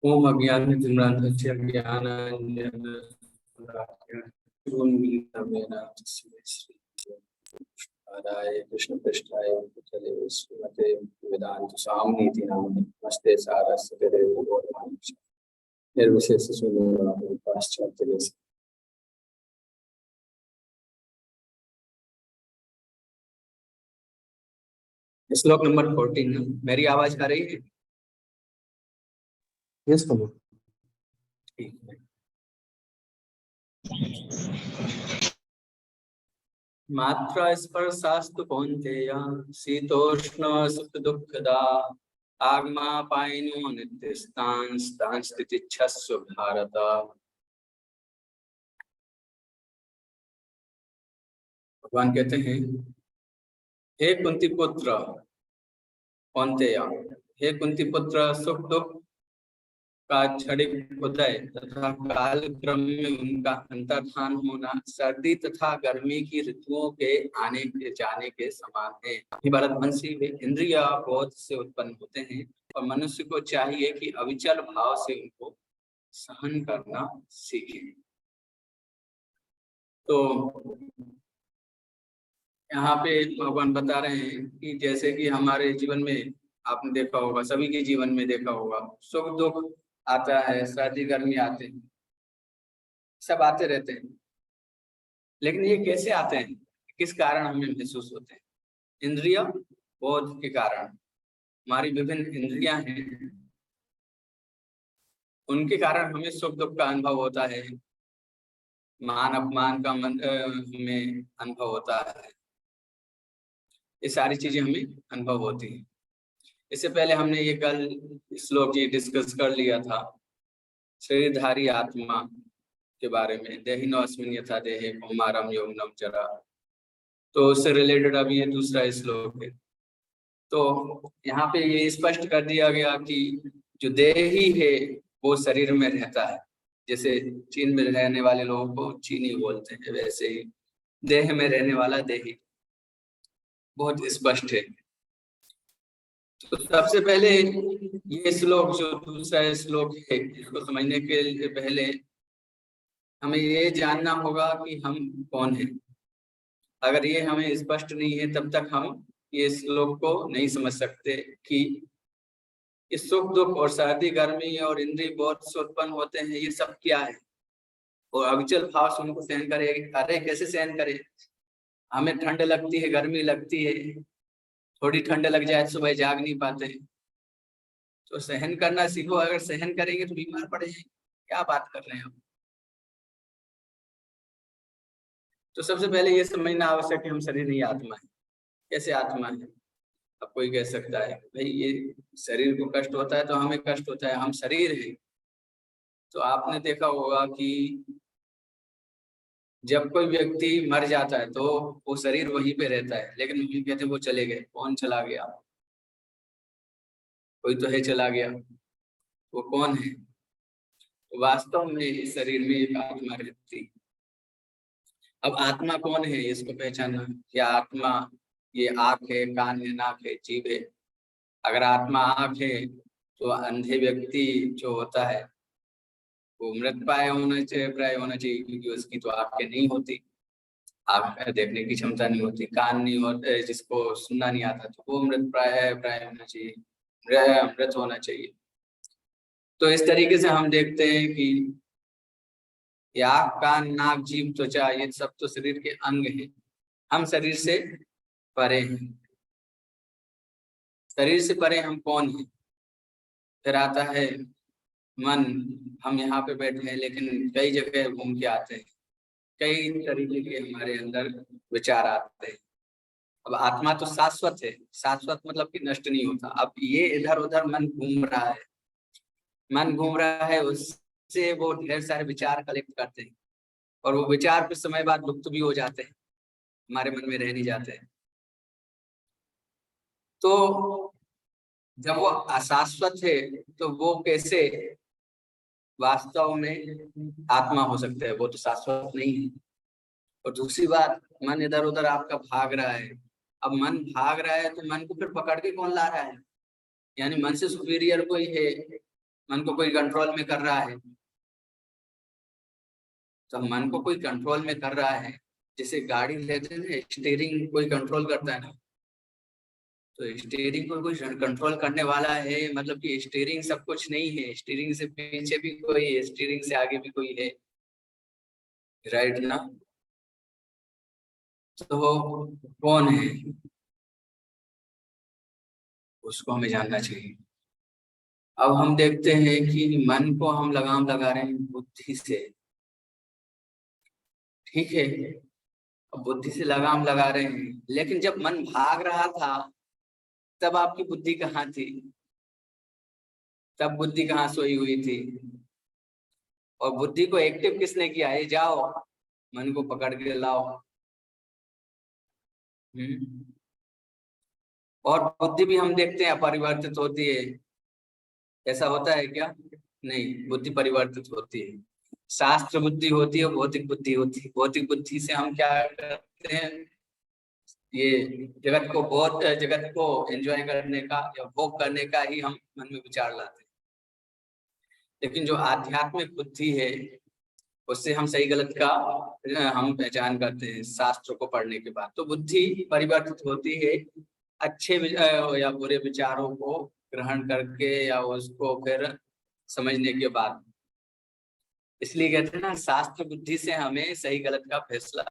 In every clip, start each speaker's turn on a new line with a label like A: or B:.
A: ओम अज्ञानतिमिरान्धस्य ज्ञानाञ्जनशलाकया आदाय कृष्णपृष्ठाय भूतले श्रीमते वेदांत स्वामिनीति नामिने नमस्ते सारस्वते देवे गौरवाणी निर्विशेष शून्यवादी पाश्चात्य देश। श्लोक नंबर 14। मेरी आवाज आ रही है?
B: यस प्रभु।
A: ठीक है। मात्रा स्पर्शास्तु कौन्तेय शीतोष्ण सुख दुःखदा आगमा पायनो नित्यस्तां स्थितिच्छस्व भारत। भगवान कहते हैं, हे कुंती पुत्र कौन्तेय, हे कुंती पुत्र, सुख दुख का क्षणिक उदय तथा काल क्रम में उनका अंतर्धान होना सर्दी तथा गर्मी की ऋतुओं के आने के जाने के समान है। भरतवंशी वे इंद्रिय बोध से उत्पन्न होते हैं और मनुष्य को चाहिए कि अविचल भाव से उनको सहन करना सीखे। तो यहाँ पे भगवान बता रहे हैं कि जैसे कि हमारे जीवन में आपने देखा होगा, सभी के जीवन में देखा होगा, सुख दुख आता है, सर्दी गर्मी आते हैं, सब आते रहते हैं। लेकिन ये कैसे आते हैं, किस कारण हमें महसूस होते हैं? इंद्रिय बोध के कारण। हमारी विभिन्न इंद्रियां हैं, उनके कारण हमें सुख दुख का अनुभव होता है, मान अपमान का हमें अनुभव होता है। ये सारी चीजें हमें अनुभव होती हैं। इससे पहले हमने ये कल श्लोक जी डिस्कस कर लिया था, शरीरधारी आत्मा के बारे में, देहिनो अस्मिन् यथा देहे कौमारम यौवनम जरा। तो उससे रिलेटेड अभी ये दूसरा श्लोक है। तो यहाँ पे ये स्पष्ट कर दिया गया कि जो देही है वो शरीर में रहता है। जैसे चीन में रहने वाले लोगों को चीनी बोलते हैं, वैसे ही देह में रहने वाला देही, बहुत स्पष्ट है। तो सबसे पहले ये श्लोक, जो दूसरा श्लोक है, इसको समझने के लिए पहले हमें ये जानना होगा कि हम कौन हैं। अगर ये हमें स्पष्ट नहीं है तब तक हम ये श्लोक को नहीं समझ सकते कि इस सुख दुख और सर्दी गर्मी और इंद्रिय बोध से उत्पन्न होते हैं, ये सब क्या है और अविचल भाव से उनको सहन करे। अरे कैसे सहन करे? हमें ठंड लगती है, गर्मी लगती है, थोड़ी ठंड लग जाए सुबह जाग नहीं पाते, तो सहन करना सीखो। अगर सहन करेंगे तो बीमार पड़ जाएंगे। क्या बात कर रहे हैं हम? तो सबसे पहले ये समझना आवश्यक है, हम शरीर नहीं आत्मा है। कैसे आत्मा है? अब कोई कह सकता है भाई ये शरीर को कष्ट होता है तो हमें कष्ट होता है, हम शरीर है। तो आपने देखा होगा कि जब कोई व्यक्ति मर जाता है तो वो शरीर वहीं पे रहता है, लेकिन हम कहते हैं वो चले गए। कौन चला गया? कोई तो है चला गया, वो कौन है? तो वास्तव में इस शरीर में एक आत्मा रहती। अब आत्मा कौन है, इसको पहचानना। क्या आत्मा ये आँख है, कान है, नाक है, जीभ है? अगर आत्मा आँख है तो अंधे व्यक्ति जो होता है वो मृत प्राय होना चाहिए, क्योंकि उसकी तो आंखें नहीं होती, आँख देखने की क्षमता नहीं होती। कान नहीं होते, जिसको सुनना नहीं आता, तो वो मृत प्राय होना चाहिए, मृत होना चाहिए। तो इस तरीके से हम देखते हैं कि आँख, कान, नाक, जीभ, त्वचा, ये सब तो शरीर के अंग हैं। हम शरीर से परे हैं। शरीर से परे हम कौन हैं? फिर आता है मन। हम यहाँ पे बैठे हैं लेकिन कई जगह घूम के आते हैं, कई तरीके के हमारे अंदर विचार आते हैं। अब आत्मा तो शाश्वत है, शाश्वत मतलब कि नष्ट नहीं होता। अब ये इधर उधर मन घूम रहा है, मन घूम रहा है, उससे वो ढेर सारे विचार कलेक्ट करते हैं और वो विचार कुछ समय बाद लुप्त भी हो जाते हैं, हमारे मन में रह नहीं जाते हैं। तो जब वो अशाश्वत है तो वो कैसे वास्तव में आत्मा हो सकता है? वो तो शाश्वत नहीं है। और दूसरी बात, मन इधर उधर आपका भाग रहा है। अब मन भाग रहा है तो मन को फिर पकड़ के कौन ला रहा है? यानी मन से सुपीरियर कोई है मन को कोई कंट्रोल में कर रहा है, तो मन को कोई कंट्रोल में कर रहा है, जैसे गाड़ी लेते हैं ना, स्टीयरिंग कोई कंट्रोल करता है ना, तो स्टीयरिंग को कोई कंट्रोल करने वाला है, मतलब कि स्टीयरिंग सब कुछ नहीं है, स्टीयरिंग से पीछे भी कोई है, स्टीयरिंग से आगे भी कोई है, राइट ना? तो वो कौन है, उसको हमें जानना चाहिए। अब हम देखते हैं कि मन को हम लगाम लगा रहे हैं बुद्धि से, ठीक है, अब बुद्धि से लगाम लगा रहे हैं, लेकिन जब मन भाग रहा था तब आपकी बुद्धि कहाँ थी? तब बुद्धि कहाँ सोई हुई थी? और बुद्धि को एक्टिव किसने किया? ये जाओ मन को पकड़ के लाओ। और बुद्धि भी हम देखते हैं अपरिवर्तित होती है, ऐसा होता है क्या? नहीं, बुद्धि परिवर्तित होती है। शास्त्र बुद्धि होती है, भौतिक बुद्धि होती है। भौतिक बुद्धि से हम क्या करते हैं, ये जगत को एंजॉय करने का या भोग करने का ही हम मन में विचार लाते हैं। लेकिन जो आध्यात्मिक बुद्धि है, उससे हम सही गलत का हम पहचान करते हैं शास्त्र को पढ़ने के बाद। तो बुद्धि परिवर्तित होती है अच्छे या बुरे विचारों को ग्रहण करके या उसको फिर समझने के बाद। इसलिए कहते हैं ना, शास्त्र बुद्धि से हमें सही गलत का फैसला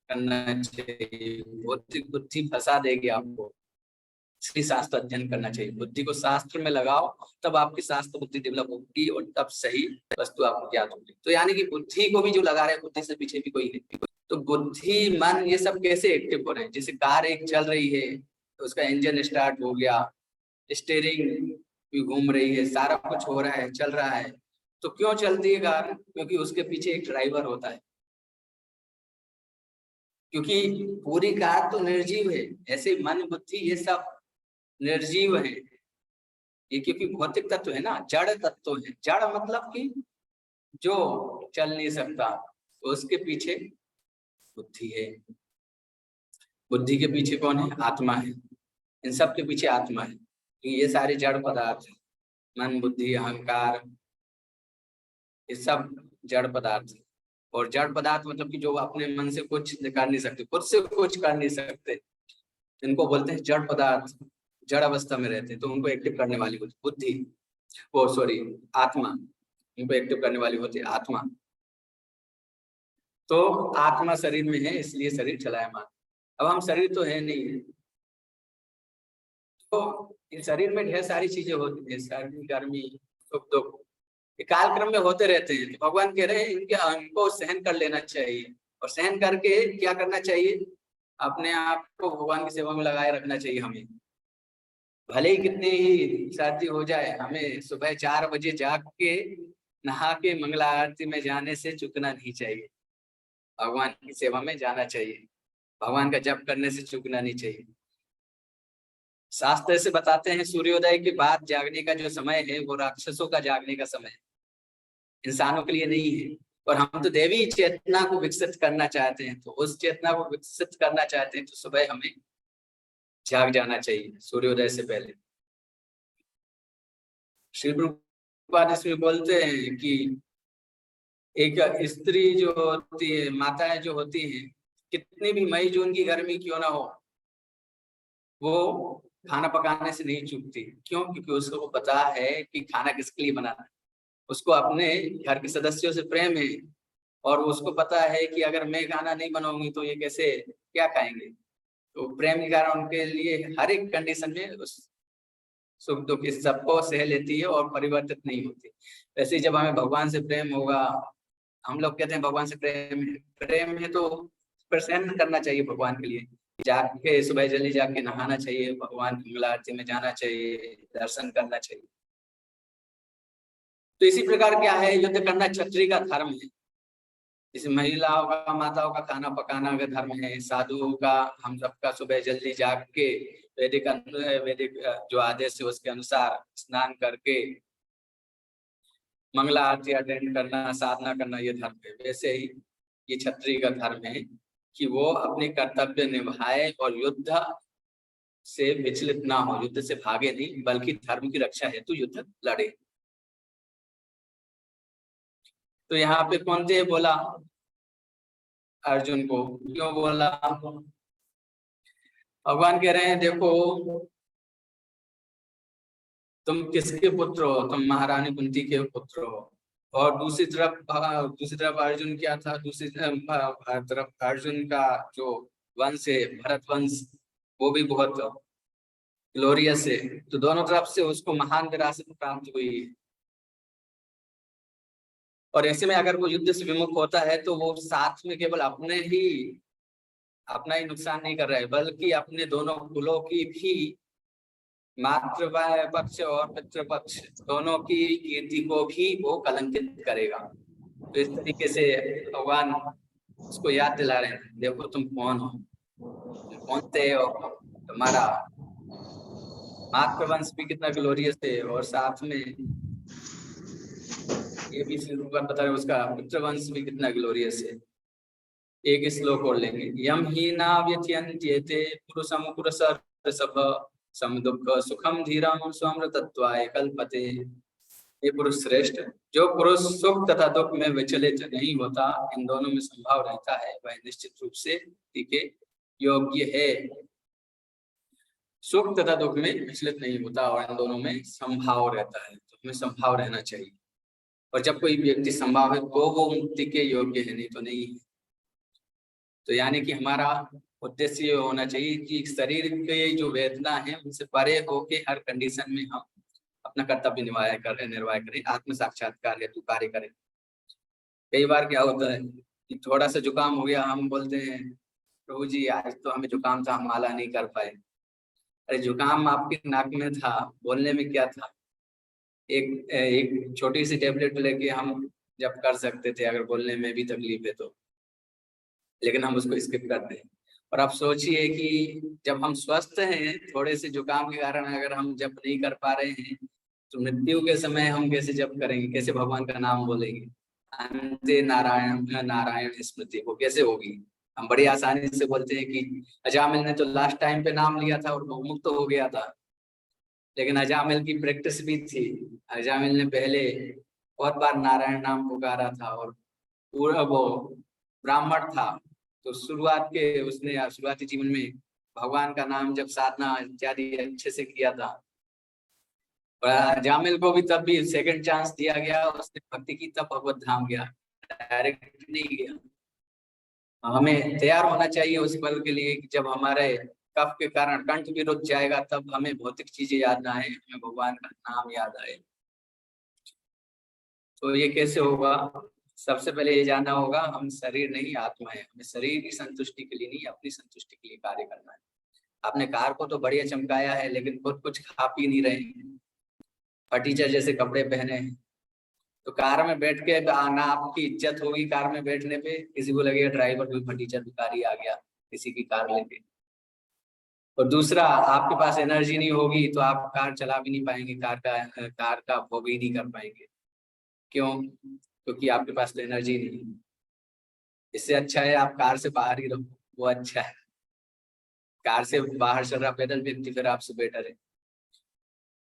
A: करना चाहिए। भौतिक बुद्धि फंसा देगी आपको, इसलिए शास्त्र अध्ययन करना चाहिए। बुद्धि को शास्त्र में लगाओ, तब आपकी शास्त्र बुद्धि डेवलप होगी और तब सही वस्तु आपको ज्ञात होगी। तो यानी कि बुद्धि को भी जो लगा रहे हैं, बुद्धि से पीछे भी कोई है। तो बुद्धि मन ये सब कैसे एक्टिव हो रहे हैं? जैसे कार एक चल रही है तो उसका इंजन स्टार्ट हो गया, स्टीयरिंग भी घूम रही है, सारा कुछ हो रहा है, चल रहा है। तो क्यों चलती है कार? क्योंकि उसके पीछे एक ड्राइवर होता है। क्योंकि पूरी कार तो निर्जीव है, ऐसे मन बुद्धि ये सब निर्जीव है। ये क्योंकि भौतिक तत्व है ना, जड़ तत्व है। जड़ मतलब कि जो चल नहीं सकता, तो उसके पीछे बुद्धि है। बुद्धि के पीछे कौन है? आत्मा है। इन सब के पीछे आत्मा है। तो ये सारे जड़ पदार्थ है, मन बुद्धि अहंकार, ये सब जड़ पदार्थ है। और जड़ पदार्थ मतलब कि जो अपने मन से कुछ कर नहीं सकते, खुद से कुछ कर नहीं सकते, इनको बोलते हैं जड़ पदार्थ। जड़ अवस्था में रहते हैं, तो उनको एक्टिव करने वाली होती बुद्धि, वो सॉरी आत्मा, उनको एक्टिव करने वाली होती है आत्मा। तो आत्मा शरीर में है, इसलिए शरीर चलायमान। अब हम शरीर तो है नहीं, तो इस शरीर में ढेर सारी चीजें होती है, सर्दी गर्मी सुख दुख, ये कालक्रम में होते रहते हैं। तो भगवान कह रहे हैं इनको सहन कर लेना चाहिए, और सहन करके क्या करना चाहिए? अपने आप को भगवान की सेवा में लगाए रखना चाहिए। हमें भले ही कितनी ही सर्दी हो जाए, हमें सुबह 4 बजे जाग के नहा के मंगला आरती में जाने से चूकना नहीं चाहिए। भगवान की सेवा में जाना चाहिए, भगवान का जप करने से चूकना नहीं चाहिए। शास्त्र से बताते हैं सूर्योदय के बाद जागने का जो समय है वो राक्षसों का जागने का समय है, इंसानों के लिए नहीं है। और हम तो देवी चेतना को विकसित करना चाहते हैं, तो उस चेतना को विकसित करना चाहते हैं तो सुबह हमें जाग जाना चाहिए सूर्योदय से पहले। श्री प्रभुपाद इसमें बोलते हैं कि एक स्त्री जो होती है, माताएं जो होती हैं, कितनी भी मई जून की गर्मी क्यों ना हो, वो खाना पकाने से नहीं चूकती। क्यों? क्योंकि उसको पता है कि खाना किसके लिए बनाना है। उसको अपने घर के सदस्यों से प्रेम है, और उसको पता है कि अगर मैं खाना नहीं बनाऊंगी तो ये कैसे क्या खाएंगे। तो प्रेम के कारण उनके लिए हर एक कंडीशन में उस सुख दुख इस सबको सह लेती है और परिवर्तित नहीं होती। वैसे ही जब हमें भगवान से प्रेम होगा, हम लोग कहते हैं भगवान से प्रेम है तो प्रसन्न करना चाहिए भगवान के लिए। जाग के सुबह जल्दी जाग के नहाना चाहिए, भगवान की मंगला आरती में जाना चाहिए, दर्शन करना चाहिए। तो इसी प्रकार क्या है, युद्ध करना क्षत्रिय का धर्म है। जैसे महिलाओं का माताओं का खाना पकाना का धर्म है, साधुओं का हम सबका सुबह जल्दी जाग के वैदिक जो आदेश है उसके अनुसार स्नान करके मंगला आरती अटेंड करना, साधना करना, ये धर्म है। वैसे ही ये क्षत्रिय का धर्म है कि वो अपने कर्तव्य निभाए और युद्ध से विचलित ना हो, युद्ध से भागे नहीं, बल्कि धर्म की रक्षा हेतु युद्ध लड़े। तो यहाँ पे कौन थे बोला? अर्जुन को। क्यों बोला? भगवान कह रहे हैं देखो तुम किसके पुत्र हो? तुम महारानी कुंती के पुत्र हो। और दूसरी तरफ अर्जुन क्या था? दूसरी तरफ अर्जुन का जो वंश है भरत वंश, वो भी बहुत ग्लोरियस है। तो दोनों तरफ से उसको महान विरासत प्राप्त हुई है। और ऐसे में अगर वो युद्ध से विमुख होता है तो वो साथ में केवल अपना ही नुकसान नहीं कर रहा है, बल्कि अपने दोनों कुलों की भी, मातृ पक्ष और पितृपक्ष दोनों की कीर्ति को भी वो कलंकित करेगा। तो इस तरीके से भगवान उसको याद दिला रहे हैं, देखो तुम कौन हो, तुम कौन थे हो, तुम्हारा मातृवंश भी कितना ग्लोरियस है, और साथ में ये भी बता रहे उसका पितृवंश भी कितना ग्लोरियस है। एक श्लोक और लेंगे। यम ही ना व्यथयन्त्येते पुरुषम पुरुषर्षभ सम दुख सुखम धीरम स्वमृतत्वाय कल्पते। ये पुरुष श्रेष्ठ, जो पुरुष सुख तथा दुख में विचलित नहीं होता, इन दोनों में संभाव रहता है, वह निश्चित रूप से के योग्य है। सुख तथा दुख में विचलित नहीं होता और इन दोनों में संभाव रहता है, तो हमें संभाव रहना चाहिए। और जब कोई व्यक्ति संभाव है तो वो मुक्ति के योग्य है, नहीं तो नहीं है। तो यानी कि हमारा उद्देश्य ये होना चाहिए कि शरीर के जो वेदना है उनसे परे होके हर कंडीशन में हम अपना कर्तव्य निर्वाह करें, आत्म साक्षात्कार हेतु कार्य करें। कई बार क्या होता है कि थोड़ा सा जुकाम हो गया, हम बोलते हैं प्रभु जी आज तो हमें जुकाम था, हम माला नहीं कर पाए। अरे जुकाम आपके नाक में था, बोलने में क्या था? एक छोटी सी टेबलेट लेके हम जब कर सकते थे, अगर बोलने में भी तकलीफ है तो, लेकिन हम उसको स्किप करते हैं। और आप सोचिए कि जब हम स्वस्थ हैं, थोड़े से जुकाम के कारण अगर हम जप नहीं कर पा रहे हैं, तो मृत्यु के समय हम कैसे जप करेंगे, कैसे भगवान का नाम बोलेंगे? अंते नारायण नारायण स्मृति वो कैसे होगी? हम बड़ी आसानी से बोलते हैं कि अजामिल ने तो लास्ट टाइम पे नाम लिया था और वो मुक्त हो गया था, लेकिन अजामिल की प्रैक्टिस भी थी। अजामिल ने पहले बहुत बार नारायण नाम पुकारा था और पूरा वो ब्राह्मण था, तो उसने शुरुआती जीवन में भगवान का नाम जब साधना इत्यादि अच्छे से किया था। जामिल को भी तब भी सेकंड चांस दिया गया, उसने भक्ति की, तब भगवत धाम गया, डायरेक्ट नहीं गया। हमें तैयार होना चाहिए उस पल के लिए कि जब हमारे कफ के कारण कंठ भी रुक जाएगा, तब हमें भौतिक चीजें याद ना आए, हमें भगवान का नाम याद आए। तो ये कैसे होगा? सबसे पहले ये जानना होगा हम शरीर नहीं आत्मा है, हमें शरीर की संतुष्टि के लिए नहीं, अपनी संतुष्टि के लिए कार्य करना है। आपने कार को तो बढ़िया चमकाया है, लेकिन खुद कुछ खा पी नहीं रहे, फटीचर जैसे कपड़े पहने हैं, तो कार में बैठ के ना आपकी इज्जत होगी। कार में बैठने पे किसी को लगेगा ड्राइवर कोई फटीचर भिखारी आ गया किसी की कार लेके। और दूसरा, आपके पास एनर्जी नहीं होगी तो आप कार चला भी नहीं पाएंगे, कार का भोग ही नहीं कर पाएंगे। क्यों? क्योंकि आपके पास तो एनर्जी नहीं है। इससे अच्छा है आप कार से बाहर ही रहो, वो अच्छा है। कार से बाहर चल रहा पैदल व्यक्ति फिर आपसे बेटर है।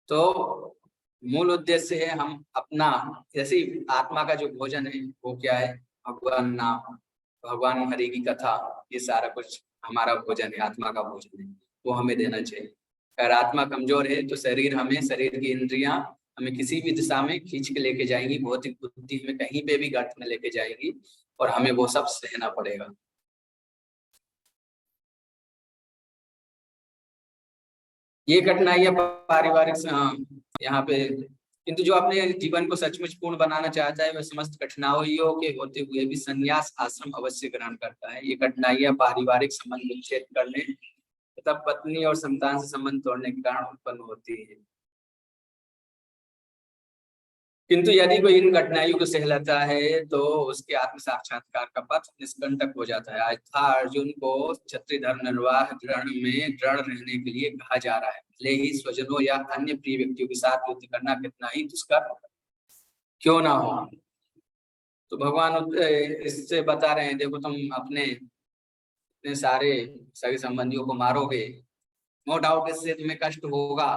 A: तो मूल उद्देश्य है हम अपना, जैसे आत्मा का जो भोजन है वो क्या है? भगवान नाम, भगवान हरि की कथा, ये सारा कुछ हमारा भोजन है, आत्मा का भोजन है, वो हमें देना चाहिए। अगर आत्मा कमजोर है तो शरीर की इंद्रियां हमें किसी भी दिशा में खींच के लेके जाएंगी, भौतिक बुद्धि हमें कहीं पे भी गर्त में लेके जाएगी और हमें वो सब सहना पड़ेगा। ये कठिनाइयां पारिवारिक यहाँ पे, किंतु जो अपने जीवन को सचमुच पूर्ण बनाना चाहता है वह समस्त कठिनाइयों के होते हुए भी संन्यास आश्रम अवश्य ग्रहण करता है। ये कठिनाइयां पारिवारिक संबंध विच्छेद करने तथा पत्नी और संतान से संबंध तोड़ने के कारण उत्पन्न होती है। किंतु यदि कोई इन कठिनाइयों को सह लेता है तो उसके आत्म साक्षात्कार का पथ निष्कंटक हो जाता है। आज था अर्जुन को क्षत्रिय धर्म निर्वाह दृढ़ में दृढ़ रहने के लिए कहा जा रहा है, भले ही स्वजनों या अन्य प्रिय व्यक्तियों के साथ युद्ध करना कितना ही दुष्कर क्यों ना हो। तो भगवान इससे बता रहे हैं, देखो तुम अपने सारे सगे संबंधियों को मारोगे, नो डाउट इससे तुम्हें कष्ट होगा,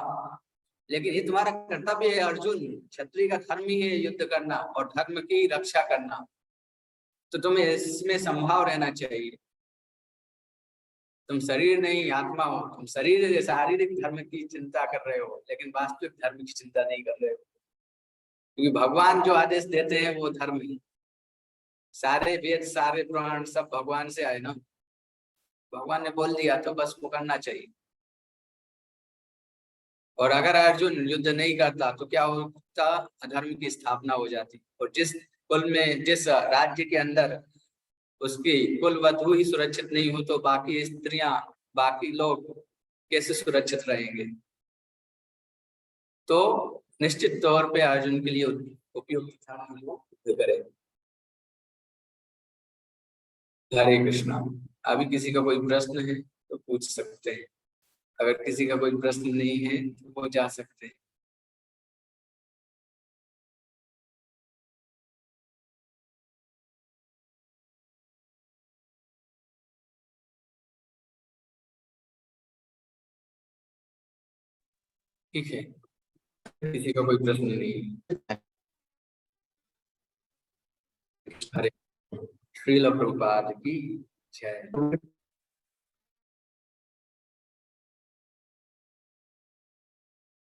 A: लेकिन ये तुम्हारा कर्तव्य है अर्जुन। क्षत्रिय का धर्म ही है युद्ध करना और धर्म की रक्षा करना, तो तुम्हें इसमें संभाव रहना चाहिए। तुम शरीर नहीं आत्मा हो। तुम शरीर शारीरिक धर्म की चिंता कर रहे हो, लेकिन वास्तविक धर्म की चिंता नहीं कर रहे हो, क्योंकि भगवान जो आदेश देते हैं वो धर्म है। सारे वेद सारे पुराण सब भगवान से आए ना, भगवान ने बोल दिया तो बस वो करना चाहिए। और अगर अर्जुन युद्ध नहीं करता तो क्या होता? अधर्म की स्थापना हो जाती। और जिस कुल में जिस राज्य के अंदर उसकी कुल वधु ही सुरक्षित नहीं हो, तो बाकी स्त्रियां बाकी लोग कैसे सुरक्षित रहेंगे? तो निश्चित तौर पे अर्जुन के लिए उपयुक्त था हम लोग युद्ध करें। हरे कृष्णा। अभी किसी का कोई प्रश्न है तो पूछ सकते हैं, अगर किसी का कोई प्रश्न नहीं है तो वो जा सकते हैं। ठीक है, किसी का कोई प्रश्न नहीं है। हरे श्रील प्रभुपाद की जय।